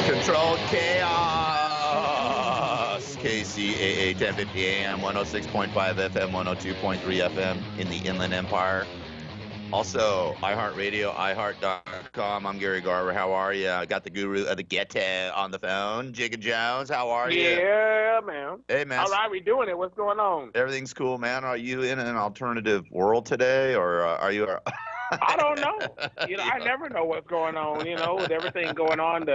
Controlled chaos. KCAA 1050 AM, 106.5 FM, 102.3 FM in the Inland Empire. Also, iHeartRadio, iHeart.com. I'm Gary Garver. How are you? I got the guru of the ghetto on the phone, Jigga Jones. How are you? Yeah, man. Hey, man. All right, we doing it. What's going on? Everything's cool, man. Are you in an alternative world today, or are you... I don't know. I never know what's going on, with everything going on,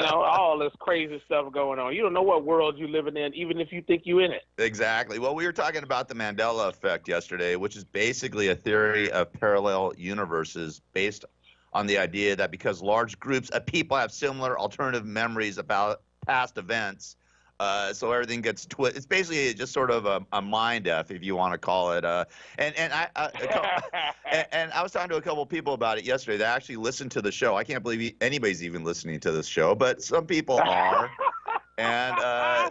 all this crazy stuff going on. You don't know what world you're living in, even if you think you're in it. Exactly. Well, we were talking about the Mandela effect yesterday, which is basically a theory of parallel universes based on the idea that because large groups of people have similar alternative memories about past events, so everything gets twisted. It's basically just sort of a mind F, if you want to call it. And I was talking to a couple of people about it yesterday that actually listened to the show. I can't believe anybody's even listening to this show, but some people are. And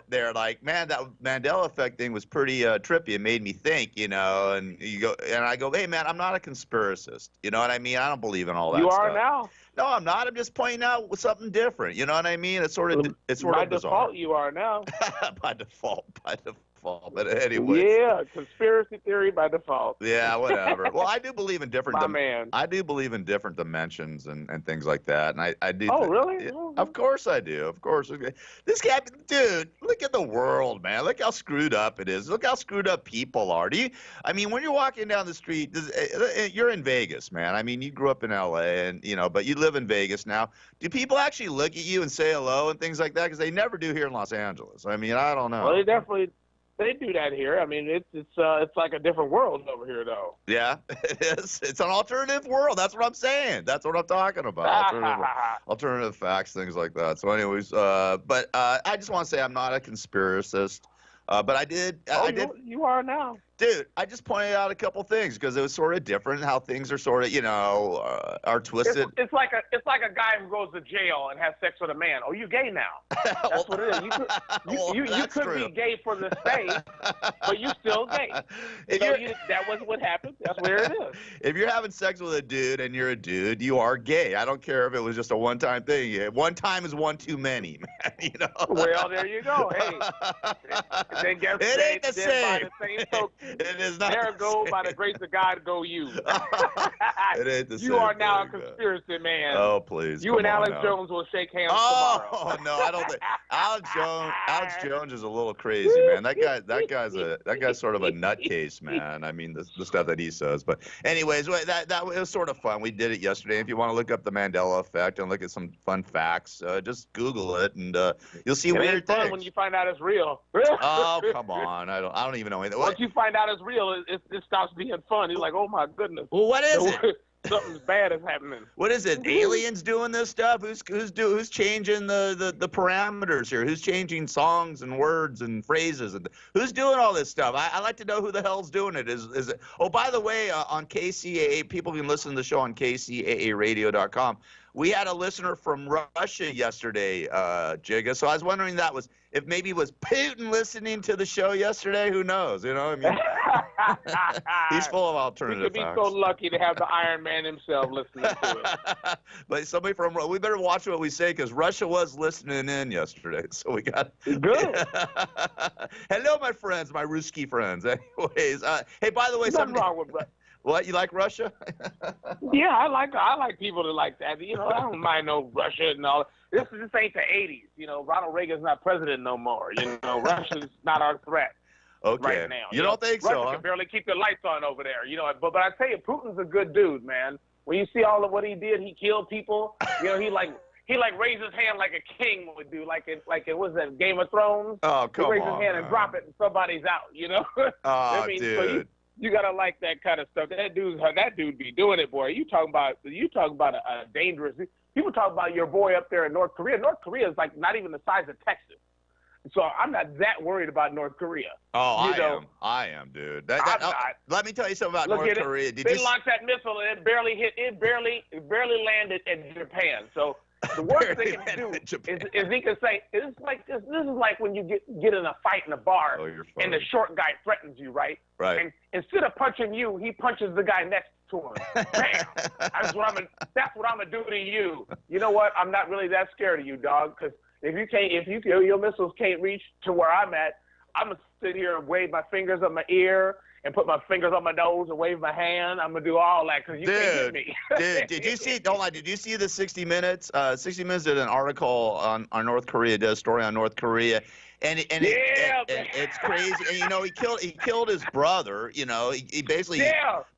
they're like, man, that Mandela effect thing was pretty trippy. It made me think, and I go, hey, man, I'm not a conspiracist. You know what I mean? I don't believe in all that stuff. You are now? No, I'm not. I'm just pointing out something different. You know what I mean? It's sort of bizarre. By default, you are now. By default. But anyway. Yeah, conspiracy theory by default. Yeah, whatever. Well, I do believe in different. Man. I do believe in different dimensions and things like that, and I do. Oh, really? Yeah, of course I do. Of course. This guy, dude, look at the world, man. Look how screwed up it is. Look how screwed up people are. When you're walking down the street, you're in Vegas, man. I mean, you grew up in L.A. and but you live in Vegas now. Do people actually look at you and say hello and things like that? Because they never do here in Los Angeles. I mean, I don't know. Well, they do that here. I mean, it's like a different world over here, though. Yeah, it is. It's an alternative world. That's what I'm saying. That's what I'm talking about. Alternative facts, things like that. So, anyways, but I just want to say I'm not a conspiracist. But I did. You are now. Dude, I just pointed out a couple things because it was sort of different how things are sort of, are twisted. It's like a guy who goes to jail and has sex with a man. Oh, you gay now? That's what it is. You could be gay for the state, but you still gay. That was what happened. That's where it is. If you're having sex with a dude and you're a dude, you are gay. I don't care if it was just a one-time thing. One time is one too many, man. Well, there you go. Hey, then guess it ain't the same. By the same token, it is not. There go, by the grace of God, go you. It ain't the same. You are now a conspiracy man. Oh, please. You and Alex Jones will shake hands tomorrow. Oh no, I don't think Alex Jones is a little crazy, man. That guy's sort of a nutcase, man. I mean, the stuff that he says. But anyways, that it was sort of fun. We did it yesterday. If you want to look up the Mandela effect and look at some fun facts, just Google it and you'll see weird things. When you find out it's real. Oh, come on. I don't even know anything. Once you find out it's real, it stops being fun. You're like, oh my goodness. Well, what is it? Something bad is happening. What is it? Aliens doing this stuff? Who's changing the parameters here? Who's changing songs and words and phrases? And who's doing all this stuff? I like to know who the hell's doing it. Is it? Oh, by the way, on KCAA, people can listen to the show on KCAAradio.com. We had a listener from Russia yesterday, Jigga. So I was wondering if maybe was Putin listening to the show yesterday. Who knows? He's full of alternative facts. We could be so lucky to have the Iron Man himself listening to it. But somebody we better watch what we say because Russia was listening in yesterday. So we got good. Hello, my friends, my Ruski friends. Anyways, hey, by the way, nothing wrong with Russia. What, you like Russia? Yeah, I like people that like that. I don't mind no Russia and all. This ain't the '80s. Ronald Reagan's not president no more. Russia's not our threat. Okay. Right now. You don't think so? Russia can barely keep the lights on over there. But I tell you, Putin's a good dude, man. When you see all of what he did, he killed people. He raised his hand like a king would do, like it was that Game of Thrones. Oh, come on. He raised his hand and drop it, and somebody's out. Oh, dude. So you gotta like that kind of stuff. That dude be doing it, boy. You talking about a dangerous. People talk about your boy up there in North Korea. North Korea is like not even the size of Texas. So I'm not that worried about North Korea. Oh, I am, dude. I'm not. Let me tell you something about North Korea. They launched that missile and it barely landed in Japan. So the worst they can do is he can say, this is like when you get in a fight in a bar and the short guy threatens you, right? Right. And instead of punching you, he punches the guy next to him. Bam! That's what I'm gonna do to you. You know what? I'm not really that scared of you, dog, because if your missiles can't reach to where I'm at, I'm gonna sit here and wave my fingers on my ear and put my fingers on my nose and wave my hand. I'm gonna do all that because you can't hit me. Dude, did you see? Hold on, did you see the 60 Minutes? 60 Minutes did an article on North Korea, did a story on North Korea. And it's crazy. And you know, he killed his brother. You know, he basically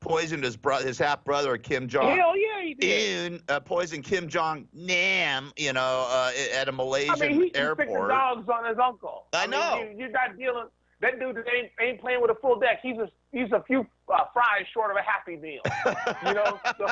poisoned his half brother Kim Jong. Hell yeah, he did. Poisoned Kim Jong Nam. You know, at a Malaysian he airport. He the dogs on his uncle. I know. You're not dealing. That dude ain't playing with a full deck. He's a few fries short of a Happy Meal. You know, so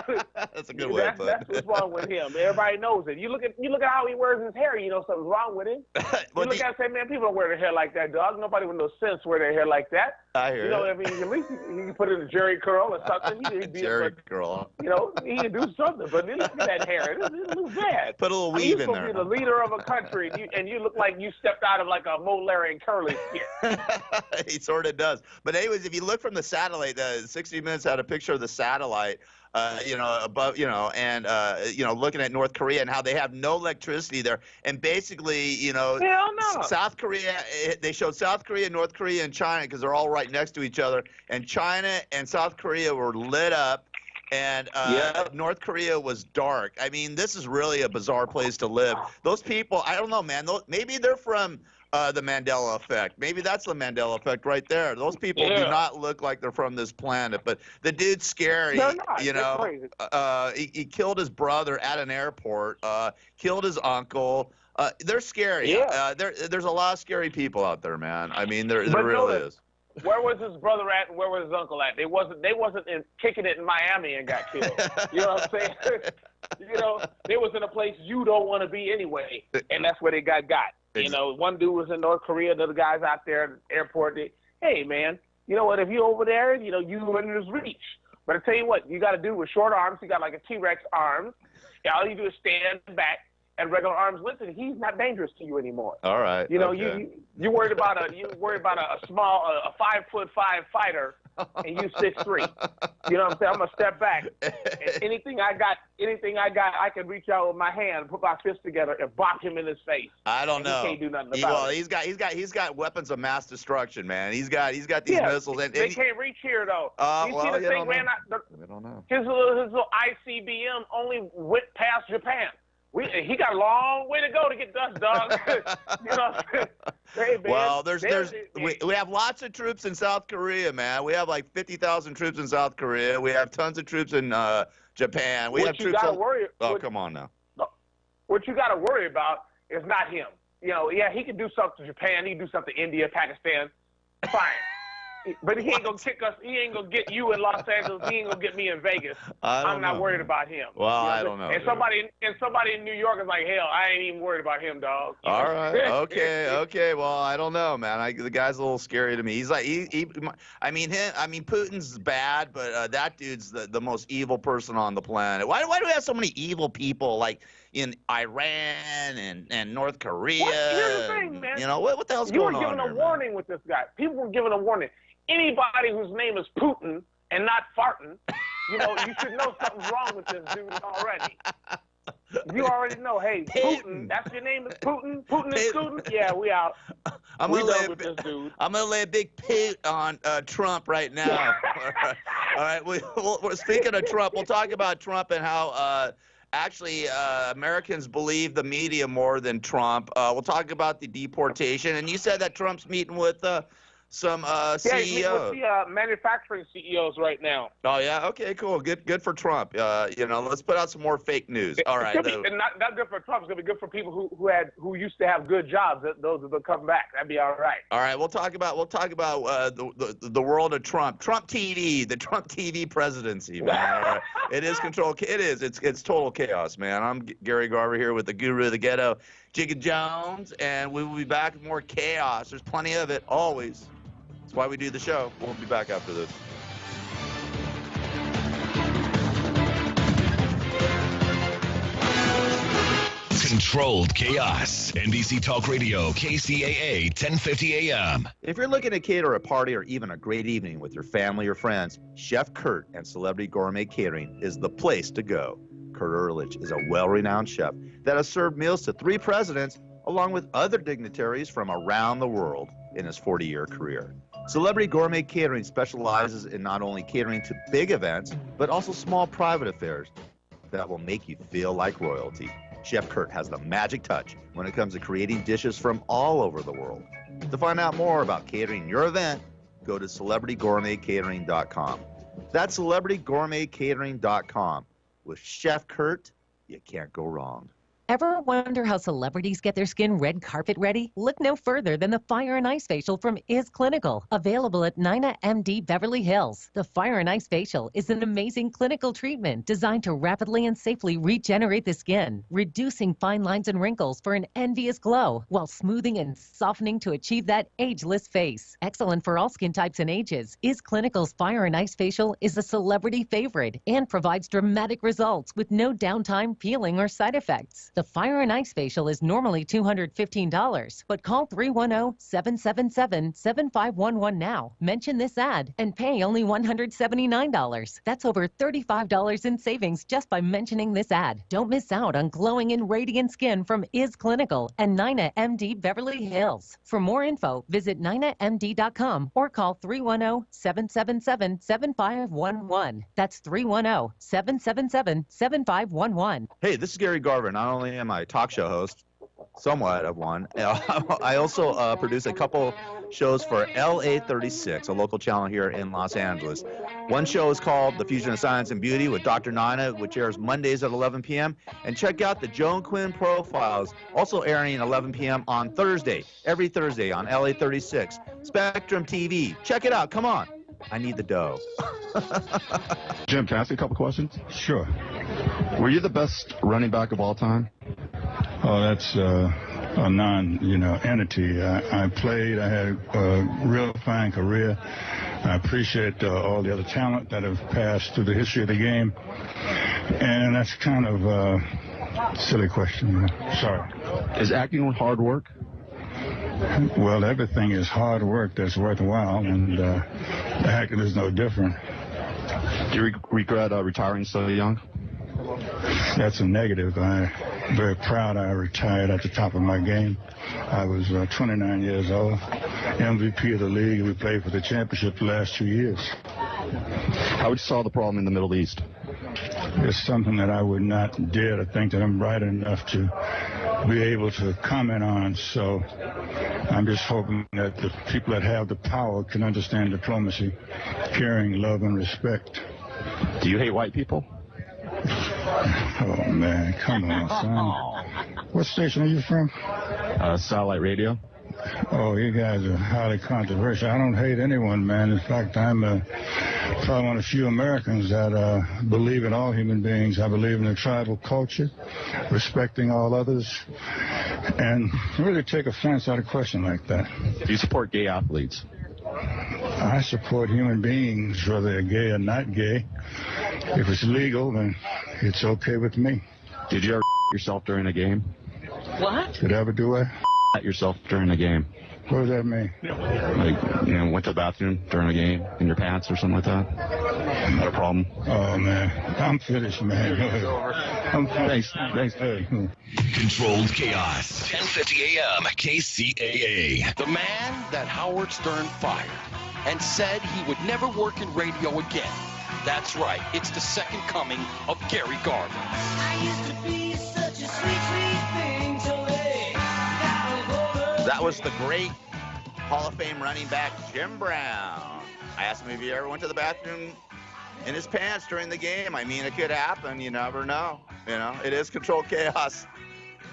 that's a good way to put it. That's what's wrong with him. Everybody knows it. You look at how he wears his hair. You know something's wrong with him. You look at it and say, man, people don't wear their hair like that, dog. Nobody with no sense wear their hair like that. I hear. You know, I mean, at least he can put it in a jerry curl or something. Jerry curl. You know, he can do something. But look at that hair. It looks bad. Put a little weave in there. You're supposed to be the leader of a country, and you look like you stepped out of like a Mo Larry and Curly skit. He sort of does. But anyways, if you look from the satellite, 60 Minutes had a picture of the satellite, you know, above, you know, and, you know, looking at North Korea and how they have no electricity there. And basically, you know, South Korea, they showed South Korea, North Korea, and China because they're all right next to each other. And China and South Korea were lit up. And North Korea was dark. I mean, this is really a bizarre place to live. Those people, I don't know, man. Maybe they're from the Mandela effect. Maybe that's the Mandela effect right there. Those people do not look like they're from this planet. But the dude's scary. They're not. You know, he killed his brother at an airport. Killed his uncle. They're scary. Yeah. There's a lot of scary people out there, man. I mean, there really is. Where was his brother at and where was his uncle at? They wasn't kicking it in Miami and got killed. You know what I'm saying? You know, they was in a place you don't want to be anyway, and that's where they got. You know, one dude was in North Korea, another guy's out there at the airport. Hey, man, you know what? If you're over there, you know, you in his reach. But I tell you what, you got to do with short arms. You got like a T-Rex arms. All you do is stand back at regular arms length, and he's not dangerous to you anymore. All right. You know, okay. you worried about a small 5'5" fighter, and you 6'3". You know what I'm saying? I'm gonna step back. And anything I got, I can reach out with my hand, put my fist together, and bop him in his face. I don't know. He can't do nothing about it. He's got weapons of mass destruction, man. He's got these missiles. And they can't reach here though. You see the thing ran out. We don't know. His little ICBM only went past Japan. He got a long way to go to get dust, dog. You know, hey, man, well, we have lots of troops in South Korea, man. We have like 50,000 troops in South Korea. We have tons of troops in Japan. We have troops. Come on now. What you got to worry about is not him. You know, yeah, he can do something to Japan. He can do something to India, Pakistan. Fine. But he ain't gonna kick us. He ain't gonna get you in Los Angeles. He ain't gonna get me in Vegas. I'm not worried about him. Well, I don't know. And somebody in New York is like, hell, I ain't even worried about him, dog. All right. Okay. Well, I don't know, man. The guy's a little scary to me. He's like, I mean, Putin's bad, but that dude's the most evil person on the planet. Why do we have so many evil people like in Iran and North Korea? Here's the thing, man. You know what the hell's going on? You were given a warning with this guy. People were given a warning. Anybody whose name is Putin and not farting, you know, you should know something's wrong with this dude already. You already know, hey, Putin, that's your name is Putin? Putin is Putin? Yeah, we out. We done with this dude. I'm going to lay a big pit on Trump right now. All right. We're speaking of Trump, we'll talk about Trump and how actually Americans believe the media more than Trump. We'll talk about the deportation. And you said that Trump's meeting with some CEOs. Yeah, with the manufacturing CEOs right now. Oh yeah, okay, cool, good for Trump. You know, let's put out some more fake news. All right, and not good for Trump. It's gonna be good for people who used to have good jobs. Those will come back. That'd be all right. All right, we'll talk about the world of Trump TV, the Trump TV presidency, man. It is control. It is. It's total chaos, man. I'm Gary Garver here with the Guru of the Ghetto, Jigga Jones, and we will be back with more chaos. There's plenty of it, always. That's why we do the show. We'll be back after this. Controlled chaos. NBC Talk Radio, KCAA, 1050 AM. If you're looking to cater a party or even a great evening with your family or friends, Chef Kurt and Celebrity Gourmet Catering is the place to go. Kurt Ehrlich is a well-renowned chef that has served meals to 3 presidents along with other dignitaries from around the world in his 40-year career. Celebrity Gourmet Catering specializes in not only catering to big events, but also small private affairs that will make you feel like royalty. Chef Kurt has the magic touch when it comes to creating dishes from all over the world. To find out more about catering your event, go to celebritygourmetcatering.com. That's celebritygourmetcatering.com. With Chef Kurt, you can't go wrong. Ever wonder how celebrities get their skin red carpet ready? Look no further than the Fire and Ice Facial from Is Clinical, available at Nina MD Beverly Hills. The Fire and Ice Facial is an amazing clinical treatment designed to rapidly and safely regenerate the skin, reducing fine lines and wrinkles for an envious glow, while smoothing and softening to achieve that ageless face. Excellent for all skin types and ages, Is Clinical's Fire and Ice Facial is a celebrity favorite and provides dramatic results with no downtime, peeling, or side effects. The Fire and Ice Facial is normally $215, but call 310-777-7511 now. Mention this ad and pay only $179. That's over $35 in savings just by mentioning this ad. Don't miss out on glowing and radiant skin from Is Clinical and Nina MD Beverly Hills. For more info, visit ninamd.com or call 310-777-7511. That's 310-777-7511. Hey, this is Gary Garver. Not only am I a talk show host, somewhat of one, I also produce a couple shows for LA 36, a local channel here in Los Angeles. One show is called The Fusion of Science and Beauty with Dr. Nina, which airs Mondays at 11 p.m. And check out the Joan Quinn Profiles, also airing at 11 p.m. on Thursday, every Thursday on LA 36. Spectrum TV. Check it out. Come on. I need the dough. Jim, can I ask you a couple questions? Sure. Were you the best running back of all time? Oh, that's a entity. I played. I had a real fine career. I appreciate all the other talent that have passed through the history of the game. And that's kind of a silly question. Sorry. Is acting hard work? Well, everything is hard work that's worthwhile, and acting is no different. Do you regret retiring so young? That's a negative. I'm very proud I retired at the top of my game. I was 29 years old, MVP of the league. We played for the championship the last 2 years. How would you solve the problem in the Middle East? It's something that I would not dare to think that I'm bright enough to be able to comment on. So I'm just hoping that the people that have the power can understand diplomacy, caring, love, and respect. Do you hate white people? Oh, man, come on, son. What station are you from? Satellite radio. Oh, you guys are highly controversial. I don't hate anyone, man. In fact, I'm probably one of the few Americans that believe in all human beings. I believe in the tribal culture, respecting all others, and really take offense at a question like that. Do you support gay athletes? I support human beings, whether they're gay or not gay. If it's legal, then it's okay with me. Did you ever yourself during a game? What? Did I ever do it? Yourself during a game? What does that mean? Like, went to the bathroom during a game in your pants or something like that? Not a problem? Oh, man. I'm finished, man. I'm finished. Thanks. Hey. Controlled chaos. 1050 AM, KCAA. The man that Howard Stern fired and said he would never work in radio again. That's right. It's the second coming of Gary Garver. I used to be such a sweet, sweet thing to lay. That was the great Hall of Fame running back Jim Brown. I asked him if he ever went to the bathroom in his pants during the game. I mean, it could happen. You never know. It is controlled chaos.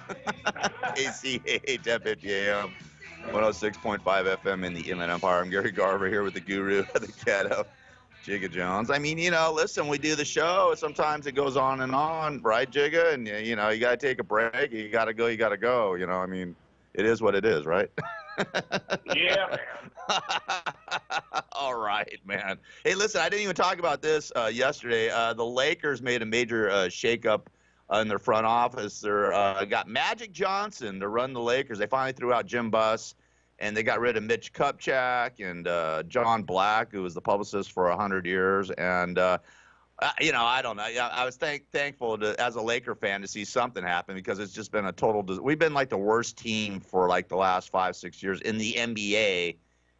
KCAA 1050 AM, 106.5 FM in the Inland Empire. I'm Gary Garver here with the guru of the ghetto, Jigga Jones. I mean, listen, we do the show. Sometimes it goes on and on, right, Jigga? And, you got to take a break. You got to go. I mean, it is what it is, right? Yeah, man. All right, man. Hey, listen, I didn't even talk about this yesterday. The Lakers made a major shakeup in their front office. They're got Magic Johnson to run the Lakers. They finally threw out Jim Buss, and they got rid of Mitch Kupchak and John Black, who was the publicist for 100 years. And I don't know. I was thankful as a Laker fan to see something happen, because it's just been a total. We've been like the worst team for like the last 5-6 years in the NBA,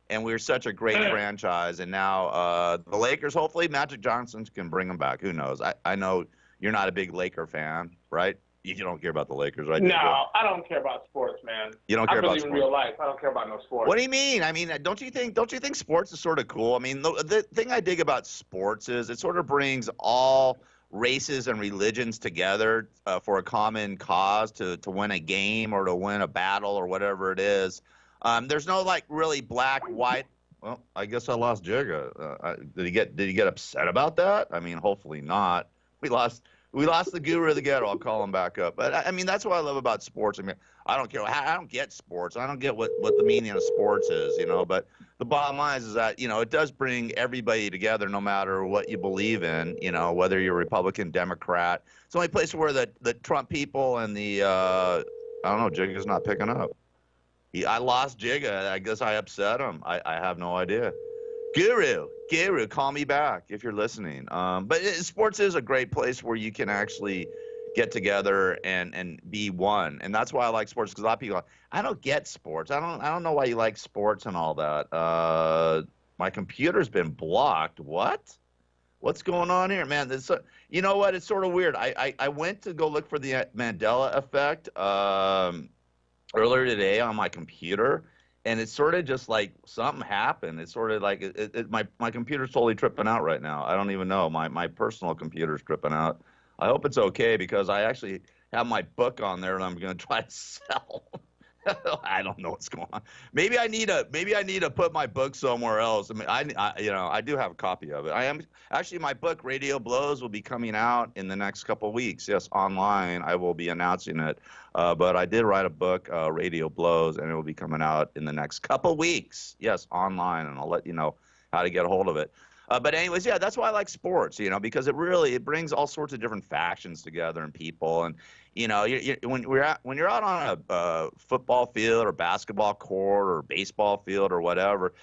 and we're such a great franchise. And now the Lakers, hopefully Magic Johnson can bring them back. Who knows? I know you're not a big Laker fan, right? You don't care about the Lakers, right? No, I don't care about sports, man. You don't care about sports? I believe in real life. I don't care about no sports. What do you mean? I mean, don't you think sports is sort of cool? I mean, the thing I dig about sports is it sort of brings all races and religions together for a common cause to win a game or to win a battle or whatever it is. There's no like really black, white. Well, I guess I lost Jigga. Did he get upset about that? I mean, hopefully not. We lost the guru of the ghetto. I'll call him back up. But I mean, that's what I love about sports. I mean, I don't care. I don't get sports. I don't get what the meaning of sports is, But the bottom line is that, it does bring everybody together, no matter what you believe in, whether you're Republican, Democrat. It's the only place where the Trump people and the, I don't know, Jigga's not picking up. I lost Jigga. I guess I upset him. I have no idea. Guru, call me back if you're listening. But sports is a great place where you can actually get together and be one, and that's why I like sports. Because a lot of people, I don't get sports. I don't know why you like sports and all that. My computer's been blocked. What's going on here, man? You know what? It's sort of weird. I went to go look for the Mandela effect earlier today on my computer. And it's sort of just like something happened. It's sort of like my computer's totally tripping out right now. I don't even know. My personal computer's tripping out. I hope it's okay, because I actually have my book on there and I'm going to try to sell. I don't know what's going on. Maybe I need to put my book somewhere else. I mean, I do have a copy of it. I am actually, my book Radio Blows will be coming out in the next couple of weeks. Yes, online. I will be announcing it. But I did write a book, Radio Blows, and it will be coming out in the next couple of weeks. Yes, online, and I'll let you know how to get a hold of it. But anyways, yeah, that's why I like sports, because it brings all sorts of different factions together and people. And, when you're out on a football field or basketball court or baseball field or whatever,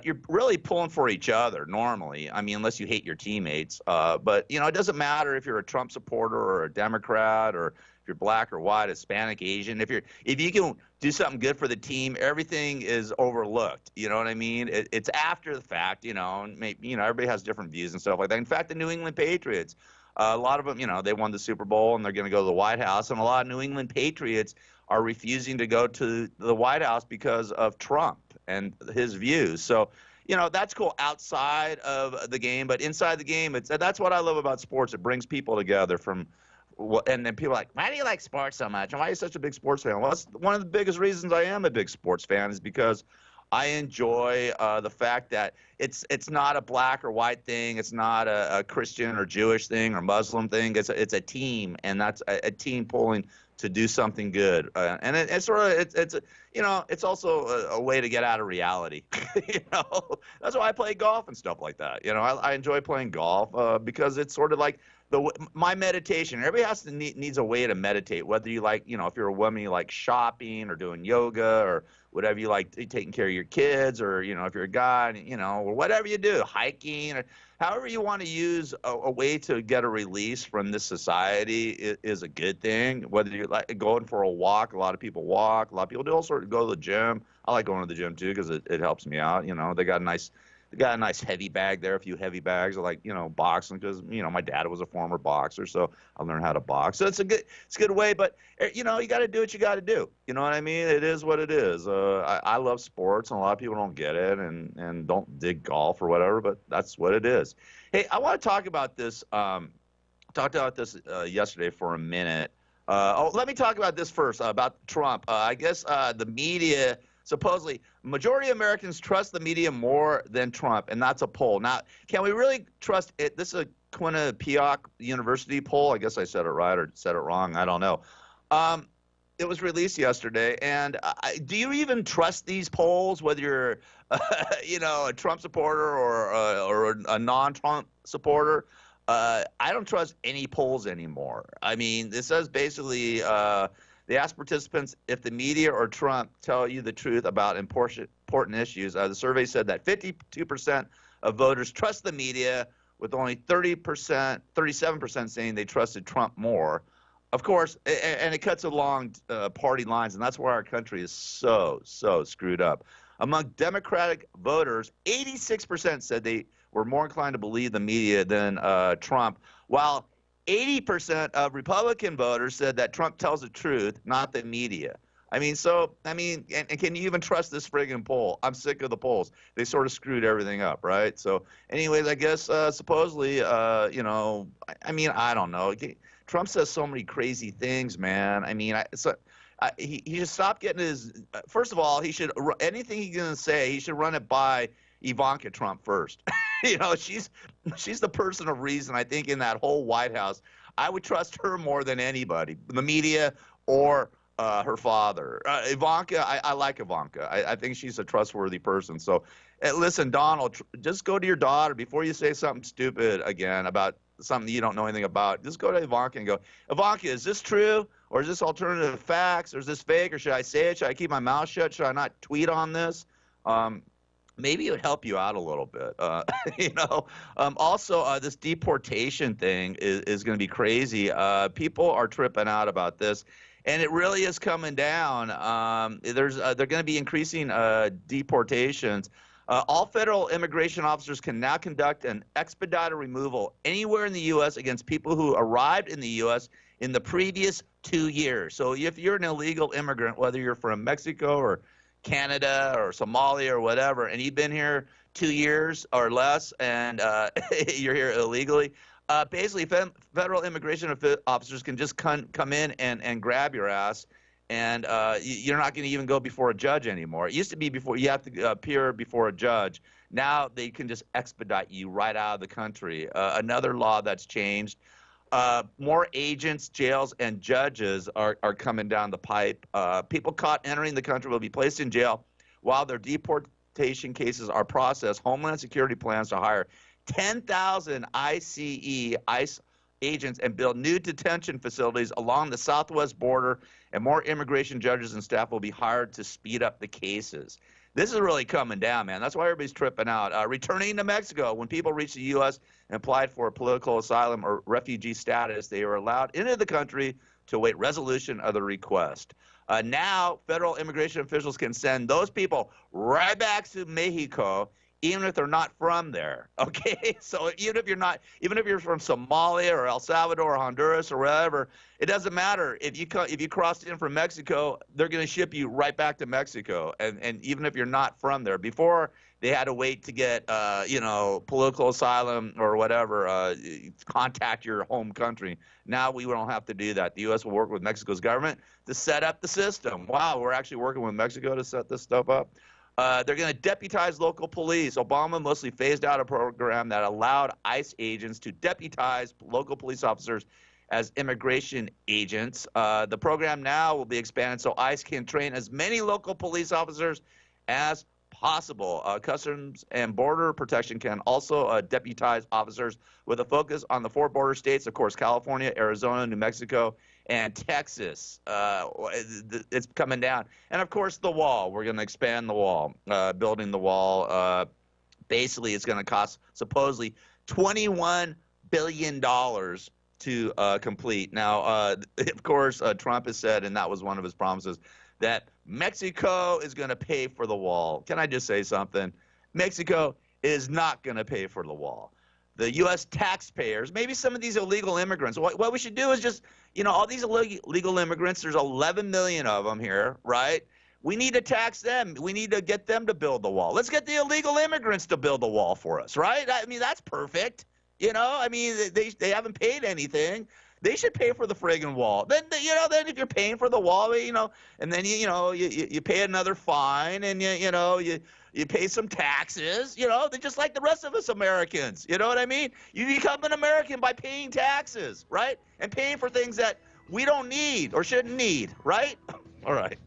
you're really pulling for each other normally. I mean, unless you hate your teammates. But, it doesn't matter if you're a Trump supporter or a Democrat, or if you're black or white, Hispanic, Asian. If you can do something good for the team, everything is overlooked. You know what I mean? It's after the fact, and maybe, everybody has different views and stuff like that. In fact, the New England Patriots, a lot of them, they won the Super Bowl and they're going to go to the White House, and a lot of New England Patriots are refusing to go to the White House because of Trump and his views. So, that's cool outside of the game, but inside the game, that's what I love about sports. It brings people together and then people are like, why do you like sports so much? And why are you such a big sports fan? Well, that's one of the biggest reasons I am a big sports fan, is because I enjoy the fact that it's not a black or white thing. It's not a Christian or Jewish thing or Muslim thing. It's a team, and that's a team pulling to do something good. And it's sort of it's also a way to get out of reality. That's why I play golf and stuff like that. I enjoy playing golf because it's sort of like my meditation. Everybody needs a way to meditate, whether you like, if you're a woman, you like shopping or doing yoga or whatever you like, taking care of your kids, or, if you're a guy, or whatever you do, hiking, or however you want to use a way to get a release from this society is a good thing. Whether you like going for a walk, a lot of people walk, a lot of people do all sorts of go to the gym. I like going to the gym too, because it helps me out. They got a nice heavy bag there, a few heavy bags. I like, boxing, because, my dad was a former boxer, so I learned how to box. So it's a good way, but, you got to do what you got to do. You know what I mean? It is what it is. I love sports, and a lot of people don't get it and don't dig golf or whatever, but that's what it is. Hey, I want to talk about this. Talked about this yesterday for a minute. Let me talk about this first, about Trump. I guess the media supposedly majority of Americans trust the media more than Trump, and that's a poll. Now, can we really trust it? This is a Quinnipiac University poll. I guess I said it right or said it wrong. I don't know. It was released yesterday, and do you even trust these polls, whether you're, a Trump supporter or a non-Trump supporter? I don't trust any polls anymore. I mean, this says basically they asked participants if the media or Trump tell you the truth about important issues. The survey said that 52% of voters trust the media, with only 37% saying they trusted Trump more. Of course, and it cuts along party lines, and that's why our country is so screwed up. Among Democratic voters, 86% said they were more inclined to believe the media than Trump, while 80% of Republican voters said that Trump tells the truth, not the media. And can you even trust this friggin' poll? I'm sick of the polls. They sort of screwed everything up, right? So, anyways, I guess supposedly, I don't know. Trump says so many crazy things, man. He should stop getting his. First of all, he should anything he's gonna say, he should run it by Ivanka Trump first. She's the person of reason, I think, in that whole White House. I would trust her more than anybody, the media or her father. Ivanka, I like Ivanka. I think she's a trustworthy person. So, listen, Donald, just go to your daughter before you say something stupid again about something you don't know anything about. Just go to Ivanka and go, Ivanka, is this true? Or is this alternative facts? Or is this fake? Or should I say it? Should I keep my mouth shut? Should I not tweet on this? Maybe it would help you out a little bit. Also, this deportation thing is going to be crazy. People are tripping out about this. And it really is coming down. They're going to be increasing deportations. All federal immigration officers can now conduct an expedited removal anywhere in the U.S. against people who arrived in the U.S. in the previous 2 years. So if you're an illegal immigrant, whether you're from Mexico or Canada or Somalia or whatever, and you've been here 2 years or less and you're here illegally, basically federal immigration officers can just come in and grab your ass. And you're not going to even go before a judge anymore. It used to be before you have to appear before a judge. Now they can just expedite you right out of the country. Another law that's changed. More agents, jails, and judges are coming down the pipe. People caught entering the country will be placed in jail while their deportation cases are processed. Homeland Security plans to hire 10,000 ICE agents and build new detention facilities along the southwest border, and more immigration judges and staff will be hired to speed up the cases. This is really coming down, man. That's why everybody's tripping out. Returning to Mexico, when people reach the U.S. and applied for political asylum or refugee status, they were allowed into the country to await resolution of the request. Now, federal immigration officials can send those people right back to Mexico, even if they're not from there, okay? So even if you're from Somalia or El Salvador or Honduras or wherever, it doesn't matter. If you crossed in from Mexico, they're going to ship you right back to Mexico, and even if you're not from there. Before, they had to wait to get political asylum or whatever, contact your home country. Now we don't have to do that. The U.S. will work with Mexico's government to set up the system. Wow, we're actually working with Mexico to set this stuff up. They're going to deputize local police. Obama mostly phased out a program that allowed ICE agents to deputize local police officers as immigration agents. The program now will be expanded so ICE can train as many local police officers as possible. Customs and Border Protection can also deputize officers with a focus on the 4 border states, of course, California, Arizona, New Mexico, and Texas. It's coming down. And, of course, the wall. We're going to expand the wall, building the wall. Basically, it's going to cost supposedly $21 billion to complete. Now, of course, Trump has said, and that was one of his promises, that Mexico is going to pay for the wall. Can I just say something? Mexico is not going to pay for the wall. The U.S. taxpayers, maybe some of these illegal immigrants, what we should do is just, all these illegal immigrants, there's 11 million of them here, right? We need to tax them. We need to get them to build the wall. Let's get the illegal immigrants to build the wall for us, right? I mean, that's perfect. They haven't paid anything. They should pay for the friggin' wall. Then then if you're paying for the wall, and then you pay another fine, and you pay some taxes. They're just like the rest of us Americans. You know what I mean? You become an American by paying taxes, right? And paying for things that we don't need or shouldn't need, right? All right.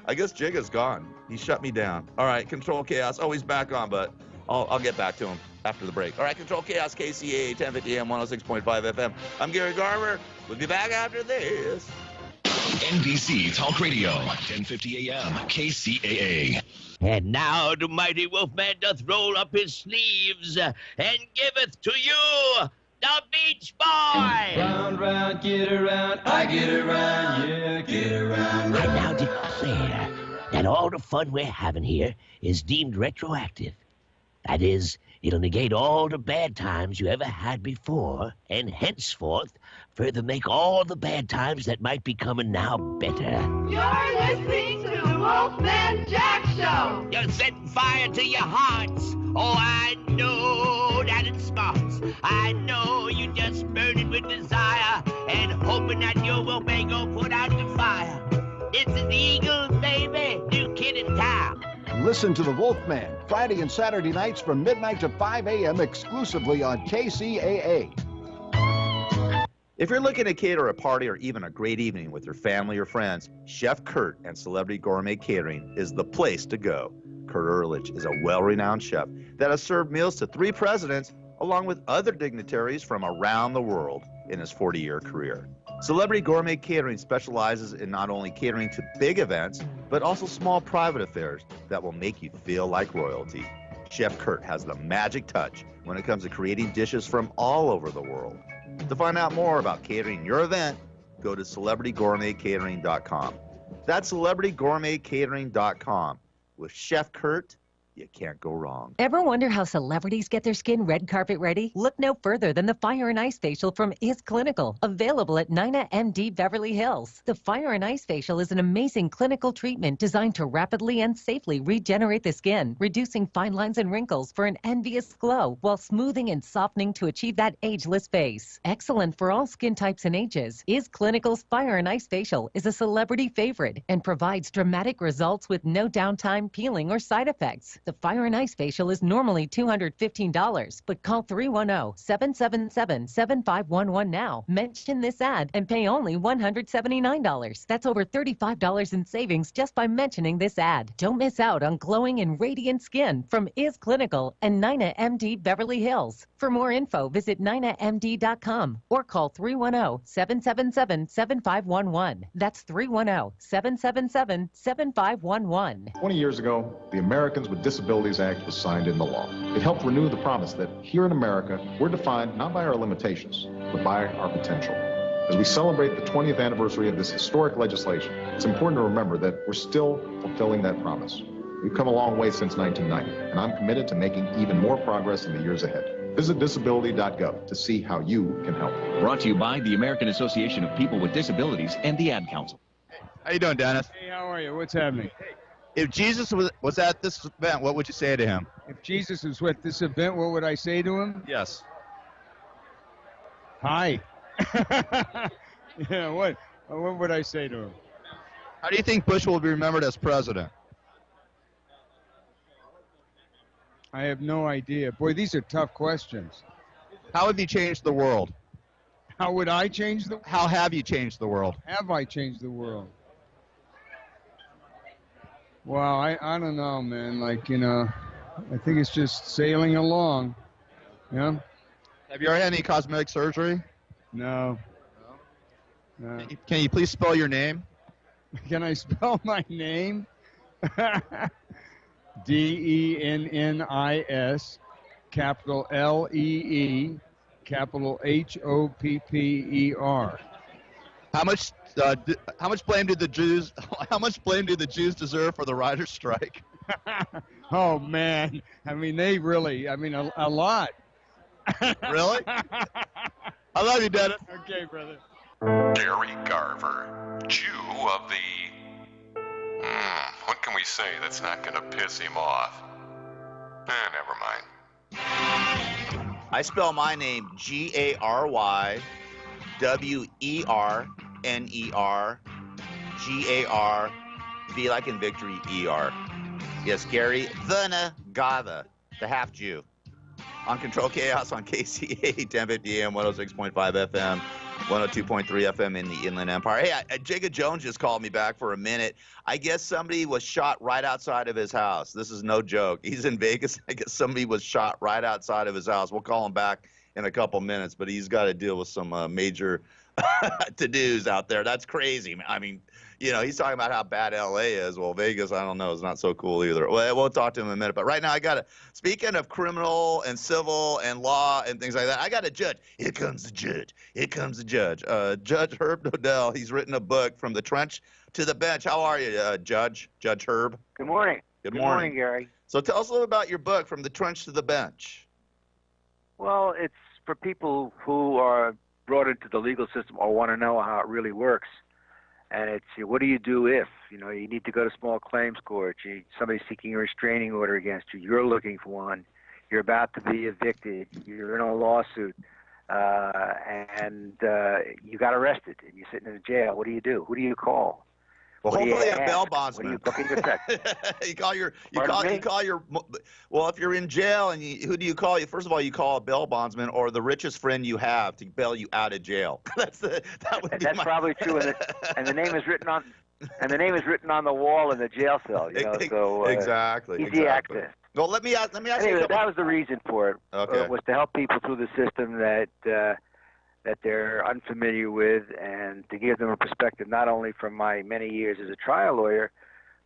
I guess Jigga's gone. He shut me down. All right, Control Chaos. Oh, he's back on, but I'll get back to him after the break. All right, Control Chaos, KCAA, 1050 AM, 106.5 FM. I'm Gary Garver. We'll be back after this. NBC Talk Radio, 1050 AM, KCAA. And now the mighty Wolfman doth roll up his sleeves and giveth to you the Beach Boy. Round, round, get around, I get around, yeah, get around. I now declare that all the fun we're having here is deemed retroactive. That is, it'll negate all the bad times you ever had before, and henceforth further make all the bad times that might be coming now better. You're listening to the Wolfman Jack Show. You're setting fire to your hearts. Oh, I know that it smarts. I know you just burning with desire and hoping that your Wolfman gon' put out the fire. It's an Eagle, baby, new kid in town. Listen to the Wolfman Friday and Saturday nights from midnight to 5 a.m. exclusively on KCAA. If you're looking to cater a party or even a great evening with your family or friends, Chef Kurt and Celebrity Gourmet Catering is the place to go. Kurt Ehrlich is a well-renowned chef that has served meals to 3 presidents along with other dignitaries from around the world in his 40-year career. Celebrity Gourmet Catering specializes in not only catering to big events, but also small private affairs that will make you feel like royalty. Chef Kurt has the magic touch when it comes to creating dishes from all over the world. To find out more about catering your event, go to celebritygourmetcatering.com. That's celebritygourmetcatering.com. With Chef Kurt, you can't go wrong. Ever wonder how celebrities get their skin red carpet ready? Look no further than the Fire and Ice Facial from Is Clinical, available at Nina MD Beverly Hills. The Fire and Ice Facial is an amazing clinical treatment designed to rapidly and safely regenerate the skin, reducing fine lines and wrinkles for an envious glow while smoothing and softening to achieve that ageless face. Excellent for all skin types and ages, Is Clinical's Fire and Ice Facial is a celebrity favorite and provides dramatic results with no downtime, peeling, or side effects. The Fire and Ice Facial is normally $215, but call 310-777-7511 now. Mention this ad and pay only $179. That's over $35 in savings just by mentioning this ad. Don't miss out on glowing and radiant skin from Is Clinical and Nina MD Beverly Hills. For more info, visit ninamd.com or call 310-777-7511. That's 310-777-7511. 20 years ago, the Americans with Disabilities Act was signed into law. It helped renew the promise that here in America, we're defined not by our limitations, but by our potential. As we celebrate the 20th anniversary of this historic legislation, it's important to remember that we're still fulfilling that promise. We've come a long way since 1990, and I'm committed to making even more progress in the years ahead. Visit disability.gov to see how you can help. Brought to you by the American Association of People with Disabilities and the Ad Council. How you doing, Dennis? Hey, how are you? What's happening? If Jesus was at this event, what would you say to him? If Jesus was at this event, what would I say to him? Yes. Hi. Yeah, what would I say to him? How do you think Bush will be remembered as president? I have no idea. Boy, these are tough questions. How have you changed the world? How would I change the world? How have you changed the world? Have I changed the world? Well, I don't know, man. Like, I think it's just sailing along. Yeah? Have you ever had any cosmetic surgery? No. Can you please spell your name? Can I spell my name? Dennis, capital Lee, capital Hopper. How much blame do the Jews deserve for the writers' strike? Oh man, I mean a lot. Really? I love you, Dennis. Okay, brother. Gary Garver, Jew of the... what can we say that's not going to piss him off? Never mind. I spell my name Gary, WERNER V like in victory, ER. Yes, Gary the Nagata, the half Jew. On Control Chaos on KCAA 1050 AM, 106.5 FM, 102.3 FM in the Inland Empire. Hey, Jacob Jones just called me back for a minute. I guess somebody was shot right outside of his house. This is no joke. He's in Vegas. I guess somebody was shot right outside of his house. We'll call him back in a couple minutes, but he's got to deal with some major to-dos out there. That's crazy. I mean, he's talking about how bad L.A. is. Well, Vegas, I don't know, is not so cool either. Well, we'll talk to him in a minute. But right now, speaking of criminal and civil and law and things like that, I got a judge. Here comes the judge. Here comes the judge. Judge Herb Dodell. He's written a book, From the Trench to the Bench. How are you, Judge Herb? Good morning. Good morning. Good morning, Gary. So tell us a little about your book, From the Trench to the Bench. Well, it's for people who are brought into the legal system or want to know how it really works. And it's, what do you do if, you need to go to small claims court, somebody's seeking a restraining order against you, you're looking for one, you're about to be evicted, you're in a lawsuit, and you got arrested, and you're sitting in a jail. What do you do? Who do you call? Well, hopefully a bail bondsman. What do you well, if you're in jail, and who do you call? First of all, you call a bail bondsman or the richest friend you have to bail you out of jail. That's probably true, and the name is written on the wall in the jail cell. So exactly. Easy access. Well, let me ask anyway, you. That was the reason for it. Okay. Was to help people through the system that they're unfamiliar with, and to give them a perspective not only from my many years as a trial lawyer,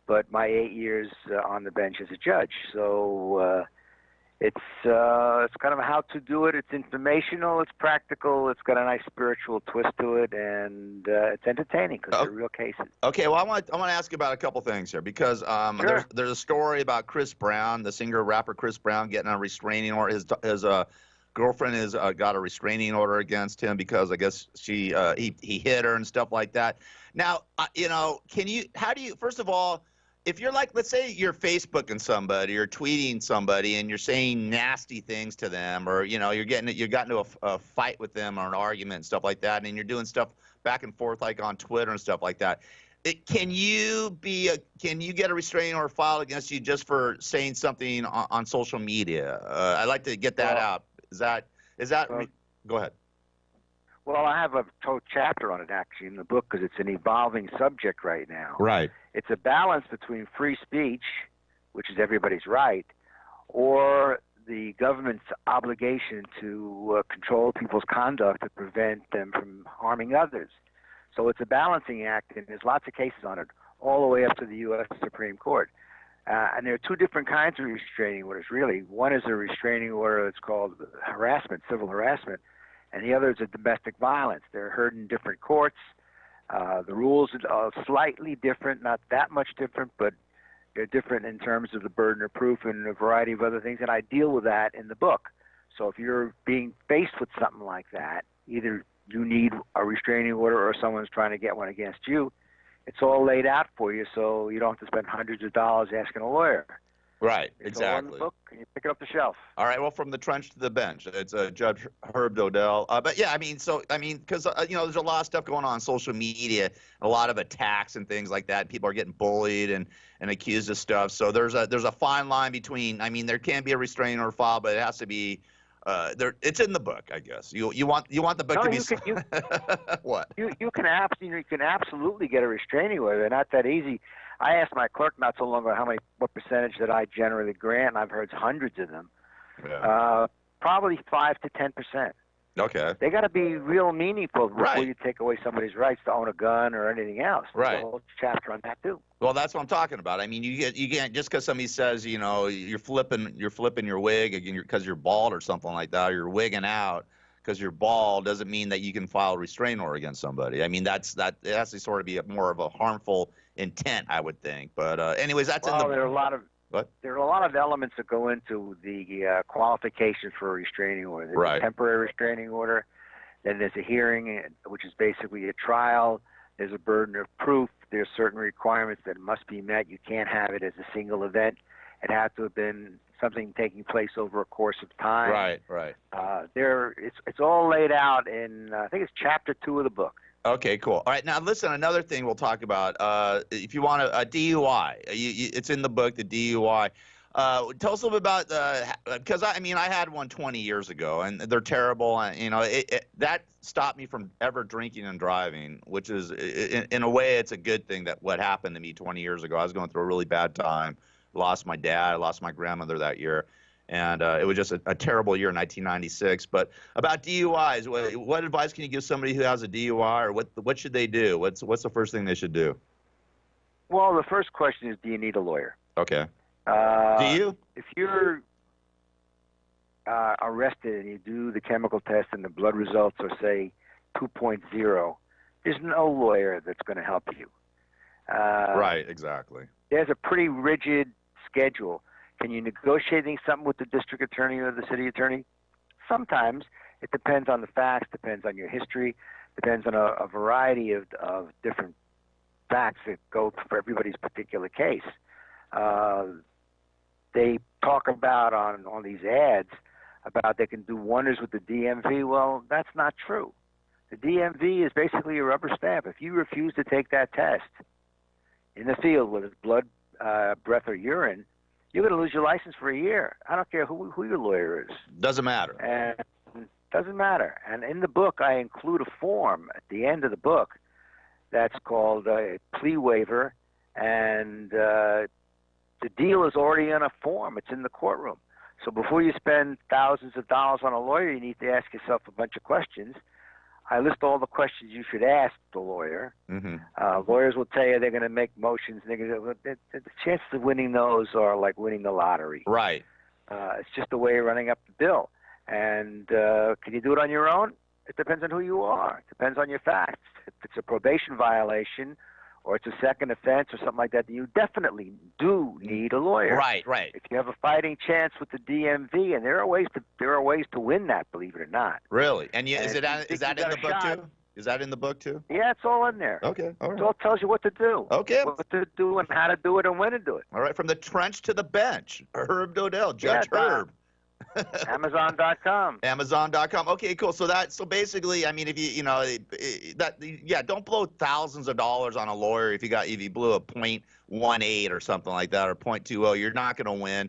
but my 8 years on the bench as a judge. So it's kind of how to do it. It's informational, it's practical, it's got a nice spiritual twist to it, and it's entertaining because they're real cases. Okay, well, I want to ask you about a couple things here because Sure. there's a story about Chris Brown, the singer-rapper Chris Brown, getting a restraining order. His girlfriend has got a restraining order against him because I guess he hit her and stuff like that. Now, how do you, first of all, if you're like, let's say you're Facebooking somebody or tweeting somebody and you're saying nasty things to them, or you got into a fight with them or an argument and stuff like that, and you're doing stuff back and forth like on Twitter and stuff like that, can you get a restraining order filed against you just for saying something on social media? I'd like to get that out. Is that go ahead. Well, I have a whole chapter on it actually in the book because it's an evolving subject right now. Right. It's a balance between free speech, which is everybody's right, or the government's obligation to control people's conduct to prevent them from harming others. So it's a balancing act, and there's lots of cases on it, all the way up to the U.S. Supreme Court. And there are two different kinds of restraining orders, really. One is a restraining order that's called harassment, civil harassment, and the other is a domestic violence. They're heard in different courts. The rules are slightly different, not that much different, but they're different in terms of the burden of proof and a variety of other things, and I deal with that in the book. So if you're being faced with something like that, either you need a restraining order or someone's trying to get one against you, it's all laid out for you, so you don't have to spend hundreds of dollars asking a lawyer. Right, it's exactly. all in the book, and you pick it up the shelf. All right, well, From the Trench to the Bench. It's Judge Herb Dodell. But yeah, because there's a lot of stuff going on social media, a lot of attacks and things like that. People are getting bullied and accused of stuff. So there's a fine line between. There can be a restraining order filed, but it has to be. It's in the book, I guess. You want the book to be. What? You can absolutely get a restraining order. They're not that easy. I asked my clerk not so long ago what percentage that I generally grant, and I've heard hundreds of them. Yeah. Probably 5 to 10%. Okay. They got to be real meaningful before Right. you take away somebody's rights to own a gun or anything else. There's Right. a whole chapter on that too. Well, that's what I'm talking about. You can't just because somebody says you're flipping your wig because you're bald or something like that, or you're wigging out because you're bald, doesn't mean that you can file a restraining order against somebody. It has to sort of be more of a harmful intent, I would think. But anyways, that's in the. There are a lot of. What? There are a lot of elements that go into the qualification for a restraining order. There's Right. a temporary restraining order. Then there's a hearing, which is basically a trial. There's a burden of proof. There's certain requirements that must be met. You can't have it as a single event. It had to have been something taking place over a course of time. Right, right. It's all laid out in, I think it's chapter 2 of the book. Okay, cool. All right, now listen, another thing we'll talk about, if you want a DUI, it's in the book, the DUI. Tell us a little bit about, because I had one 20 years ago, and they're terrible, and that stopped me from ever drinking and driving, which is, in a way, it's a good thing that what happened to me 20 years ago. I was going through a really bad time, lost my dad, I lost my grandmother that year. And it was just a terrible year in 1996. But about DUIs, what advice can you give somebody who has a DUI, or what should they do? What's the first thing they should do? Well, the first question is, do you need a lawyer? Okay. Do you? If you're arrested and you do the chemical test and the blood results are, say, 2.0, there's no lawyer that's going to help you. Right, exactly. There's a pretty rigid schedule. Can you negotiate something with the district attorney or the city attorney? Sometimes. It depends on the facts, depends on your history, depends on a variety of different facts that go for everybody's particular case. They talk about on these ads about they can do wonders with the DMV. Well, that's not true. The DMV is basically a rubber stamp. If you refuse to take that test in the field, whether it's blood, breath, or urine, you're going to lose your license for a year. I don't care who your lawyer is. Doesn't matter. And doesn't matter. And in the book, I include a form at the end of the book that's called a plea waiver, and the deal is already on a form. It's in the courtroom. So before you spend thousands of dollars on a lawyer, you need to ask yourself a bunch of questions. I list all the questions you should ask the lawyer. Mm-hmm. Lawyers will tell you they're going to make motions. The chances of winning those are like winning the lottery. Right. It's just a way of running up the bill. And can you do it on your own? It depends on who you are. It depends on your facts. If it's a probation violation or it's a second offense or something like that, then you definitely do need a lawyer. Right, right. If you have a fighting chance with the DMV, and there are ways to win that, believe it or not. Really? And is that in the book too? Is that in the book too? Yeah, it's all in there. Okay, all right. It all tells you what to do. Okay. What to do and how to do it and when to do it. All right, from the trench to the bench. Herb Dodell, Judge Herb. Amazon.com. Amazon.com. Okay, cool. So basically, if don't blow thousands of dollars on a lawyer if you blew a 0.18 or something like that, or 0.20, you're not going to win.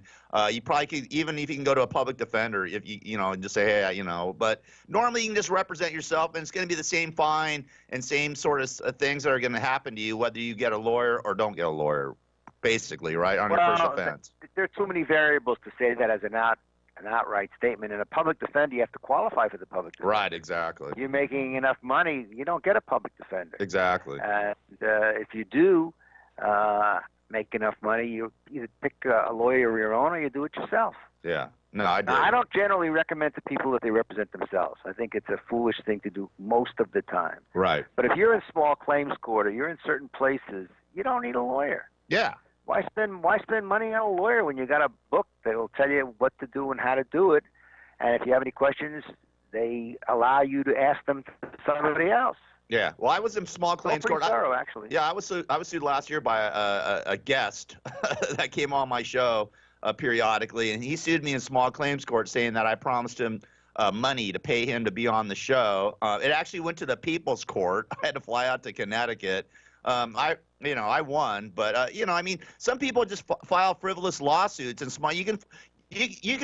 You probably could, even if you can go to a public defender, if and just say, hey, but normally you can just represent yourself, and it's going to be the same fine and same sort of things that are going to happen to you whether you get a lawyer or don't get a lawyer, basically, right, on your first offense. There are too many variables to say that as an outright statement. In a public defender, you have to qualify for the public defender. Right, exactly. You're making enough money, you don't get a public defender. Exactly. And if you do make enough money, you either pick a lawyer of your own or you do it yourself. Yeah. No, I do. Now, I don't generally recommend to people that they represent themselves. I think it's a foolish thing to do most of the time. Right. But if you're in small claims court or you're in certain places, you don't need a lawyer. Yeah. Why spend money on a lawyer when you got a book that will tell you what to do and how to do it? And if you have any questions, they allow you to ask them to somebody else. Yeah. Well, I was in small claims court. Thorough, actually. Yeah, I was sued last year by a guest that came on my show periodically, and he sued me in small claims court saying that I promised him money to pay him to be on the show. It actually went to the People's Court. I had to fly out to Connecticut. I won, but some people just file frivolous lawsuits and small. You can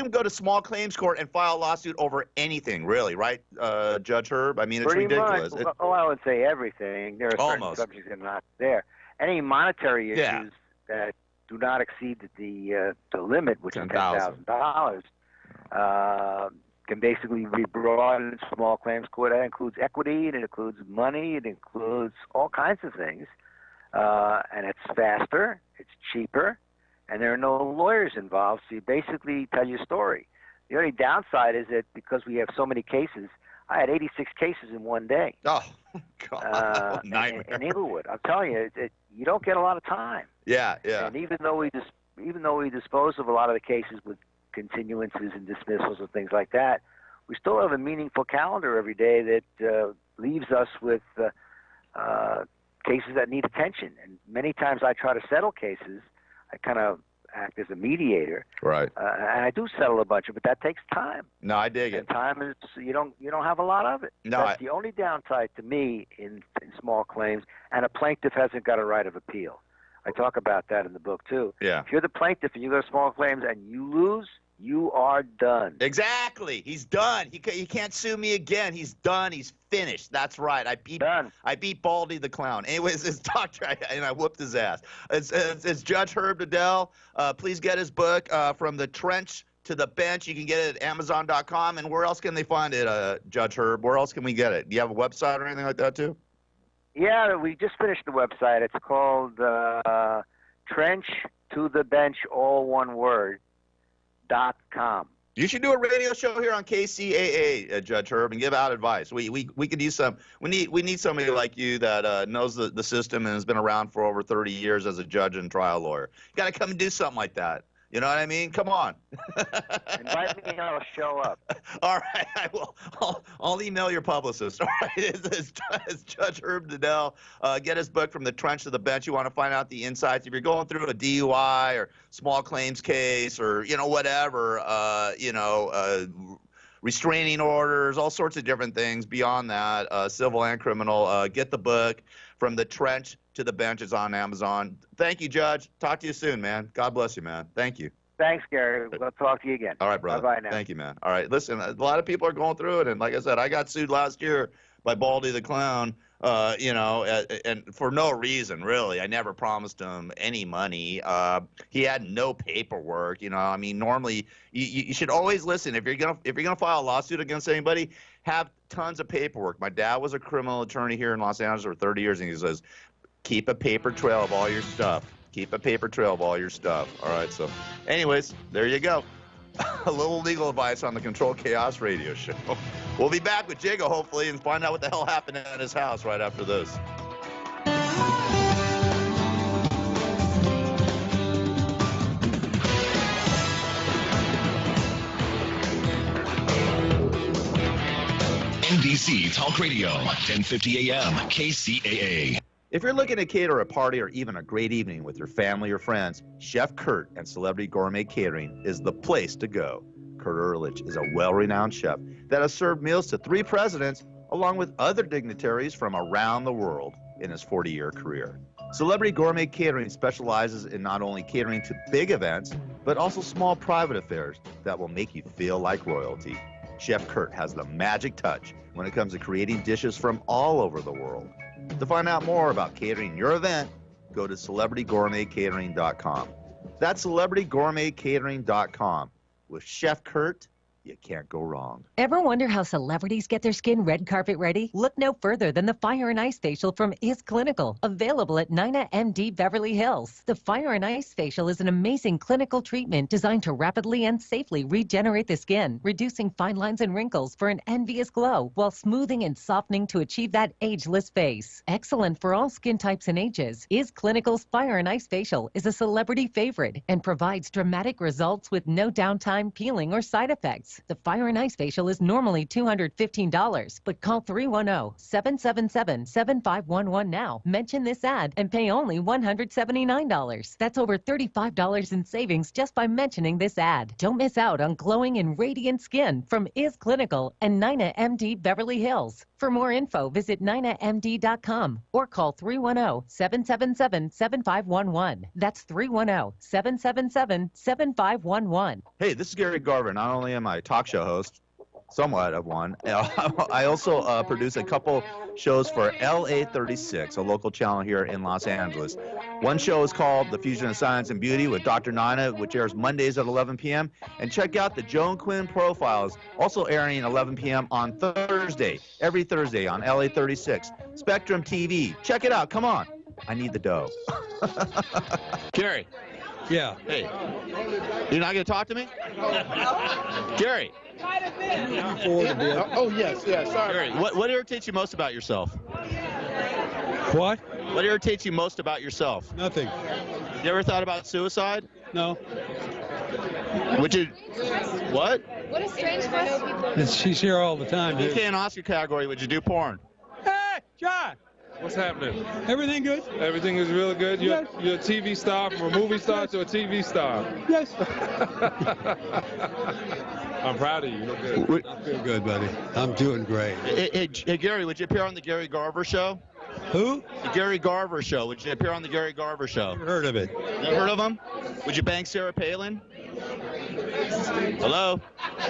go to small claims court and file a lawsuit over anything, really, right, Judge Herb? I mean, it's pretty ridiculous. Much. I would say everything. There are certain subjects that are not there. Any monetary issues that do not exceed the limit, which is $10,000, can basically be brought in small claims court. That includes equity, it includes money, it includes all kinds of things. And it's faster, it's cheaper, and there are no lawyers involved, so you basically tell your story. The only downside is that because we have so many cases, I had 86 cases in one day. Oh, God. In Inglewood. I'm telling you, you don't get a lot of time. Yeah, yeah. And even though we dispose of a lot of the cases with continuances and dismissals and things like that, we still have a meaningful calendar every day that leaves us with cases that need attention. And many times I try to settle cases. I kind of act as a mediator. Right. And I do settle a bunch of it. That takes time. No, I dig it. And time is you don't have a lot of it. No, That's the only downside to me in small claims. And a plaintiff hasn't got a right of appeal. I talk about that in the book too. Yeah. If you're the plaintiff and you go to small claims and you lose, you are done. Exactly. He's done. He can't sue me again. He's done. He's finished. That's right. I beat Baldy the Clown. Anyways, his doctor, and I whooped his ass. It's Judge Herb Liddell. Please get his book, From the Trench to the Bench. You can get it at Amazon.com. And where else can they find it, Judge Herb? Where else can we get it? Do you have a website or anything like that too? Yeah, we just finished the website. It's called Trench to the Bench, all one word. .com. You should do a radio show here on KCAA, Judge Herb, and give out advice. We could use some. We need somebody like you that knows the system and has been around for over 30 years as a judge and trial lawyer. You got to come and do something like that. You know what I mean? Come on. Invite me and I'll show up. All right, I will. I'll email your publicist. All right, it's Judge Herb Liddell. Get his book, From the Trench to the Bench. You want to find out the insights. If you're going through a DUI or small claims case or whatever, restraining orders, all sorts of different things beyond that, civil and criminal. Get the book, From the Trench to the Bench. Is on Amazon. Thank you, Judge. Talk to you soon, man. God bless you, man. Thank you. Thanks, Gary. We'll talk to you again. All right, brother. Bye-bye now. Thank you, man. All right, listen, a lot of people are going through it, and like I said, I got sued last year by Baldy the Clown, and for no reason, really. I never promised him any money. He had no paperwork, I mean, normally you should always listen. If you're gonna file a lawsuit against anybody, have tons of paperwork. My dad was a criminal attorney here in Los Angeles for 30 years, and he says, keep a paper trail of all your stuff. Keep a paper trail of all your stuff. All right, so anyways, there you go. A little legal advice on the Controlled Chaos radio show. We'll be back with Jago, hopefully, and find out what the hell happened at his house right after this. NBC Talk Radio, 1050 AM, KCAA. If you're looking to cater a party or even a great evening with your family or friends, Chef Kurt and Celebrity Gourmet Catering is the place to go. Kurt Ehrlich is a well-renowned chef that has served meals to 3 presidents along with other dignitaries from around the world in his 40-year career. Celebrity Gourmet Catering specializes in not only catering to big events, but also small private affairs that will make you feel like royalty. Chef Kurt has the magic touch when it comes to creating dishes from all over the world. To find out more about catering your event, go to celebritygourmetcatering.com. That's celebritygourmetcatering.com. With Chef Kurt, you can't go wrong. Ever wonder how celebrities get their skin red carpet ready? Look no further than the Fire and Ice Facial from Is Clinical, available at Nina MD Beverly Hills. The Fire and Ice Facial is an amazing clinical treatment designed to rapidly and safely regenerate the skin, reducing fine lines and wrinkles for an envious glow while smoothing and softening to achieve that ageless face. Excellent for all skin types and ages, Is Clinical's Fire and Ice Facial is a celebrity favorite and provides dramatic results with no downtime, peeling, or side effects. The Fire and Ice Facial is normally $215, but call 310-777-7511 now. Mention this ad and pay only $179. That's over $35 in savings just by mentioning this ad. Don't miss out on glowing and radiant skin from Is Clinical and Nina MD Beverly Hills. For more info, visit ninamd.com or call 310-777-7511. That's 310-777-7511. Hey, this is Gary Garver. Not only am I a talk show host, somewhat of one, I also produce a couple shows for LA 36, a local channel here in Los Angeles. One show is called The Fusion of Science and Beauty with Dr. Nina, which airs Mondays at 11 p.m. And check out the Joan Quinn Profiles, also airing at 11 p.m. on Thursday, every Thursday on LA 36. Spectrum TV. Check it out. Come on. I need the dough. Gary. Yeah. Hey. You're not going to talk to me? Gary. Oh, yes. Sorry. Gary, what irritates you most about yourself? What? What irritates you most about yourself? Nothing. You ever thought about suicide? No. Would you? What? What a strange question. She's here all the time, If you dude. can't Oscar category, would you do porn? Hey, John! What's happening? Everything good? Everything is really good. You're, Yes. you're a TV star, from a movie star to a TV star. Yes. I'm proud of you. You look good. I feel good, buddy. I'm doing great. Hey, Gary, would you appear on the Gary Garver show? Who? The Gary Garver show. Would you appear on the Gary Garver show? Never heard of it. Never heard of him? Would you bang Sarah Palin? Hello?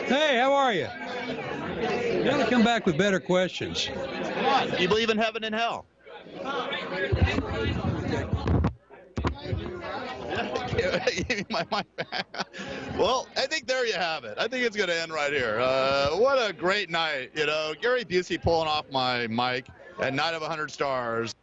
Hey, how are you? You got to come back with better questions. Do you believe in heaven and hell? Well, I think there you have it. I think it's going to end right here. What a great night. You know, Gary Busey pulling off my mic at 9 of 100 stars.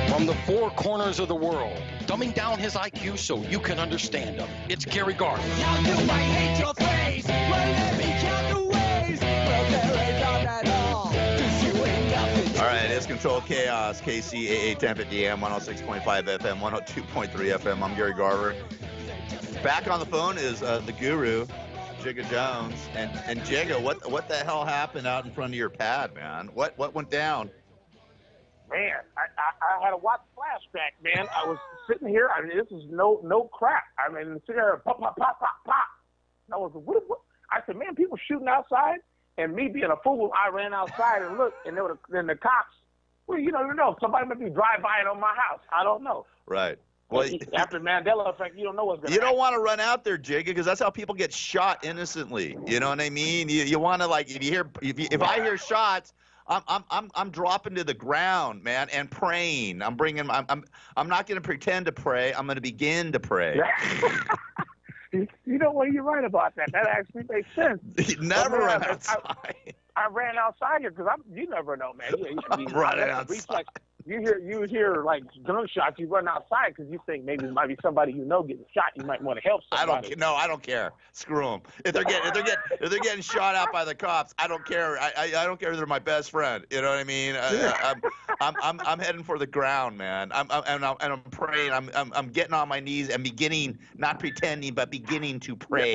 From the four corners of the world, dumbing down his IQ so you can understand him. It's Gary Garver. Count you might hate your face. Well, let me count the ways. Well, there ain't none at all. 'Cause you ain't nothing. All right, it's Controlled Chaos, KCAA 1050 AM, 106.5 FM, 102.3 FM. I'm Gary Garver. Back on the phone is the guru, Jigga Jones. And Jigga, what the hell happened out in front of your pad, man? What went down? Man, I had a watch flashback, man. I was sitting here. I mean, this is no crap. I mean, sitting there, pop, pop, pop, pop, pop. And I was, what? I said, man, people shooting outside, and me being a fool, I ran outside and looked, and then the cops. Well, you don't know. Somebody might be drive-by on my house. I don't know. Right. Well, after Mandela effect, you don't know what's going to you happen. don't want to run out there, Jigga, because that's how people get shot innocently. You know what I mean? You want to, like, if I hear shots, I'm dropping to the ground, man, and praying. I'm not going to pretend to pray. I'm going to begin to pray. You know what? You're right about that. That actually makes sense. You never run outside. I ran outside here because you never know, man. You should be running outside. You hear like gunshots. You run outside because you think maybe it might be somebody you know getting shot. You might want to help somebody. I don't care. Screw them. If they're getting shot out by the cops, I don't care. I don't care if they're my best friend. You know what I mean? I'm heading for the ground, man. I'm praying. I'm getting on my knees and beginning, not pretending, but beginning to pray.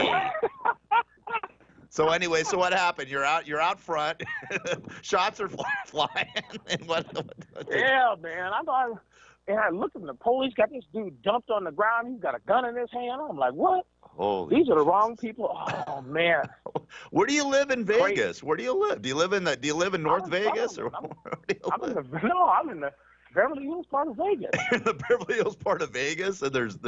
So anyway, so what happened? You're out front. Shots are flying. And what yeah, man. I looked at the police. Got this dude dumped on the ground. He's got a gun in his hand. I'm like, what? Holy These are the wrong people. Oh man. Where do you live in Vegas? Where do you live? Do you live in North Vegas or? I'm in the Beverly Hills part of Vegas. In the Beverly Hills part of Vegas, and there's a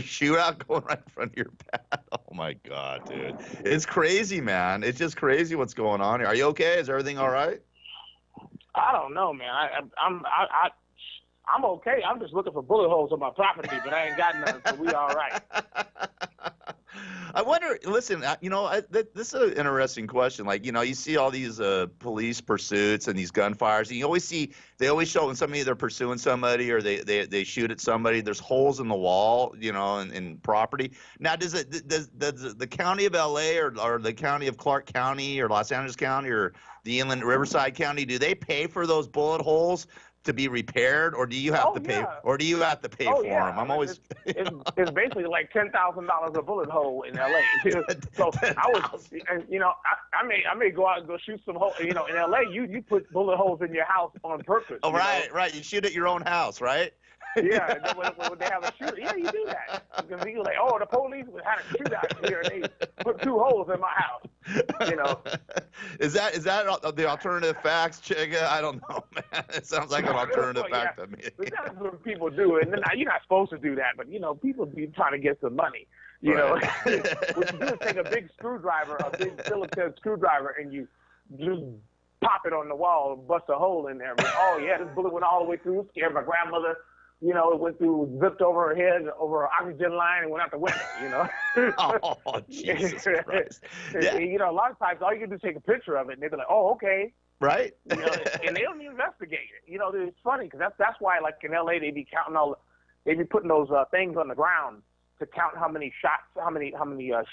shootout going right in front of your pad. Oh my God, dude, it's crazy, man. It's just crazy what's going on here. Are you okay? Is everything all right? I don't know, man. I'm okay. I'm just looking for bullet holes on my property, but I ain't got none, so we all right. I wonder, listen, this is an interesting question. Like, you see all these police pursuits and these gunfires, and they always show when they're pursuing somebody or they shoot at somebody, there's holes in the wall, in property. Now, does the county of LA or the county of Clark County or Los Angeles County or the Inland Riverside County, do they pay for those bullet holes to be repaired, or do you have to pay? Yeah. Or do you have to pay for them? I'm always. It's basically like $10,000 a bullet hole in LA. So I was, I may go out and go shoot some holes. In LA, you put bullet holes in your house on purpose. Oh, right. You shoot at your own house, right? Yeah, and then when they have a shooter, yeah, you do that. Because you're like, the police had a shootout here, and they put 2 holes in my house. Is that the alternative facts, Chigga? I don't know, man. It sounds like an alternative fact to me. But that's what people do, and then you're not supposed to do that. But people be trying to get some money. What you do is take a big screwdriver, a big Phillips screwdriver, and you just pop it on the wall, and bust a hole in there. But, this bullet went all the way through, scared my grandmother. It went through, zipped over her head, over her oxygen line, and went out the window, Oh, Jesus Christ. Yeah. A lot of times, all you can do is take a picture of it, and they'll be like, oh, okay. Right. And they don't even investigate it. It's funny, because that's why, like, in L.A., they be counting they be putting those things on the ground, to count how many shots, how many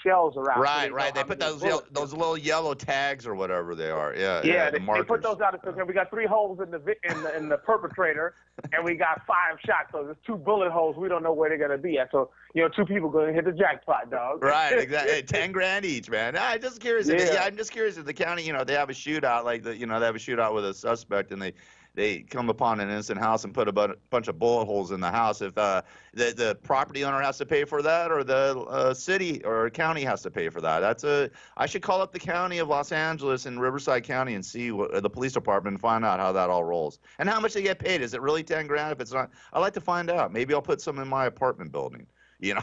shells are out. Right. They put those little yellow tags or whatever they are. Yeah. They put those out. So we got 3 holes in the perpetrator, and we got 5 shots. So there's 2 bullet holes. We don't know where they're gonna be at. So 2 people gonna hit the jackpot, dog. Right. Exactly. 10 grand each, man. I'm just curious. I'm just curious if the county, they have a shootout they have a shootout with a suspect, and they come upon an innocent house and put a bunch of bullet holes in the house. If the property owner has to pay for that, or the city or county has to pay for that. I should call up the county of Los Angeles and Riverside County and see the police department and find out how that all rolls and how much they get paid. Is it really 10 grand? If it's not, I'd like to find out. Maybe I'll put some in my apartment building. Yeah.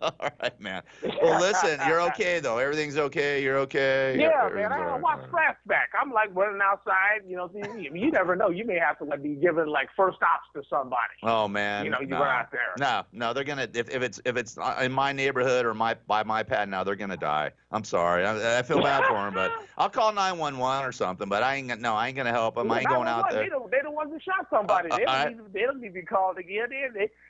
All right, man. Well, listen, you're okay though. Everything's okay. You're okay. Yeah, man. I don't watch flashback. I'm like running outside. You never know. You may have to be given first ops to somebody. Oh man. You run out there. No. They're gonna if it's in my neighborhood or by my pad now, they're gonna die. I'm sorry. I feel bad for them, but I'll call 911 or something. But I ain't gonna help them. I ain't going out there. They're the ones who shot somebody. They don't need to be called again.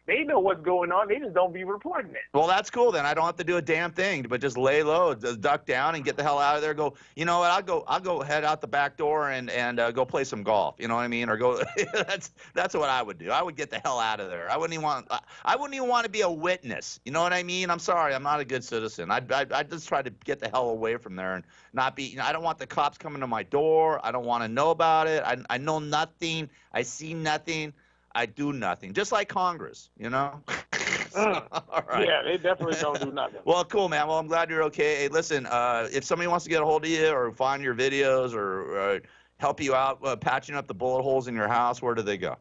They know what's going on. They just don't be reporting it. Well, that's cool. Then I don't have to do a damn thing, but just lay low, just duck down, and get the hell out of there. Go. You know what? I'll go head out the back door and go play some golf. You know what I mean? Or go. That's what I would do. I would get the hell out of there. I wouldn't even want to be a witness. You know what I mean? I'm sorry. I'm not a good citizen. I'd just try to get the hell away from there and not be. I don't want the cops coming to my door. I don't want to know about it. I know nothing. I see nothing. I do nothing, just like Congress, All right. Yeah, they definitely don't do nothing. Well, cool, man. Well, I'm glad you're okay. Hey, listen, if somebody wants to get a hold of you or find your videos or help you out patching up the bullet holes in your house, where do they go?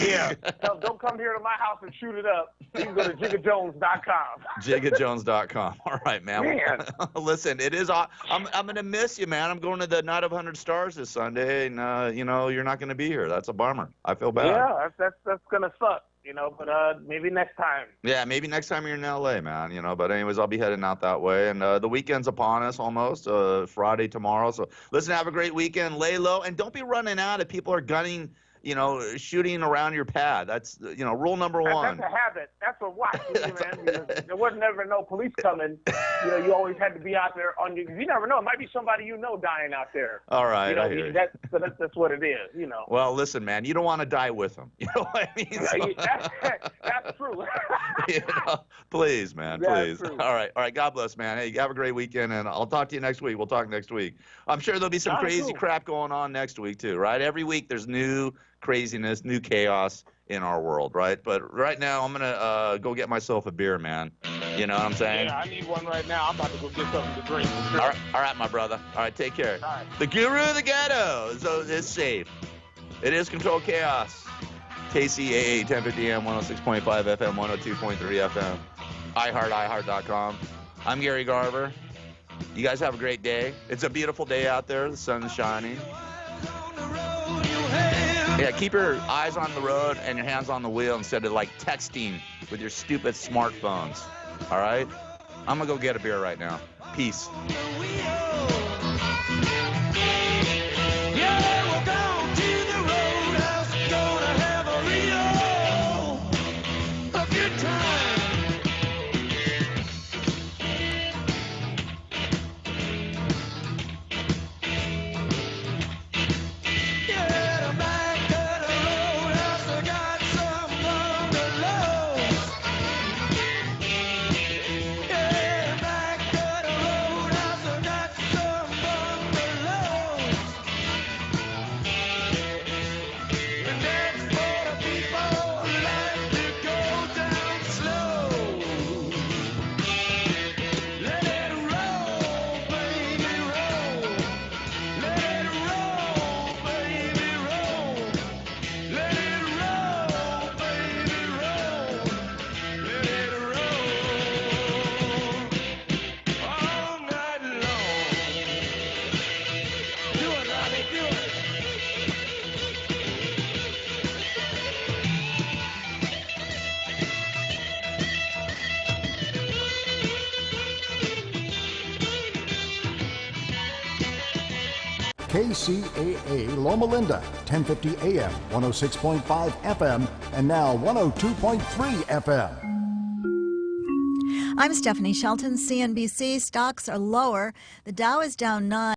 Yeah, don't come here to my house and shoot it up. You can go to jiggajones.com. Jiggajones.com. All right, man. Listen, it is. I'm gonna miss you, man. I'm going to the Night of 100 Stars this Sunday, and you're not gonna be here. That's a bummer. I feel bad. Yeah, that's gonna suck. But maybe next time. Yeah, maybe next time you're in LA, man. But anyways, I'll be heading out that way, and the weekend's upon us almost. Friday tomorrow. So listen, have a great weekend. Lay low, and don't be running out if people are gunning. Shooting around your pad. That's, rule number 1. That's a habit. That's a watch, man. There wasn't ever no police coming. You always had to be out there on you. You never know. It might be somebody dying out there. All right, I hear you. That's what it is, Well, listen, man, you don't want to die with them. You know what I mean? So, that's true. Please, man, please. All right. God bless, man. Hey, have a great weekend, and I'll talk to you next week. We'll talk next week. I'm sure there'll be some crazy crap going on next week, too, right? Every week there's new craziness, new chaos in our world, right? But right now, I'm gonna go get myself a beer, man. You know what I'm saying? Yeah, I need one right now. I'm about to go get something to drink. All right, my brother. All right, take care. All right. The guru of the ghetto is safe. It is controlled chaos. KCAA 1050 AM, 106.5 FM, 102.3 FM. iHeart.com. I'm Gary Garver. You guys have a great day. It's a beautiful day out there. The sun's shining. Yeah, keep your eyes on the road and your hands on the wheel instead of texting with your stupid smartphones. All right? I'm going to go get a beer right now. Peace. KCAA Loma Linda, 1050 AM, 106.5 FM, and now 102.3 FM. I'm Stephanie Shelton, CNBC. Stocks are lower. The Dow is down 9.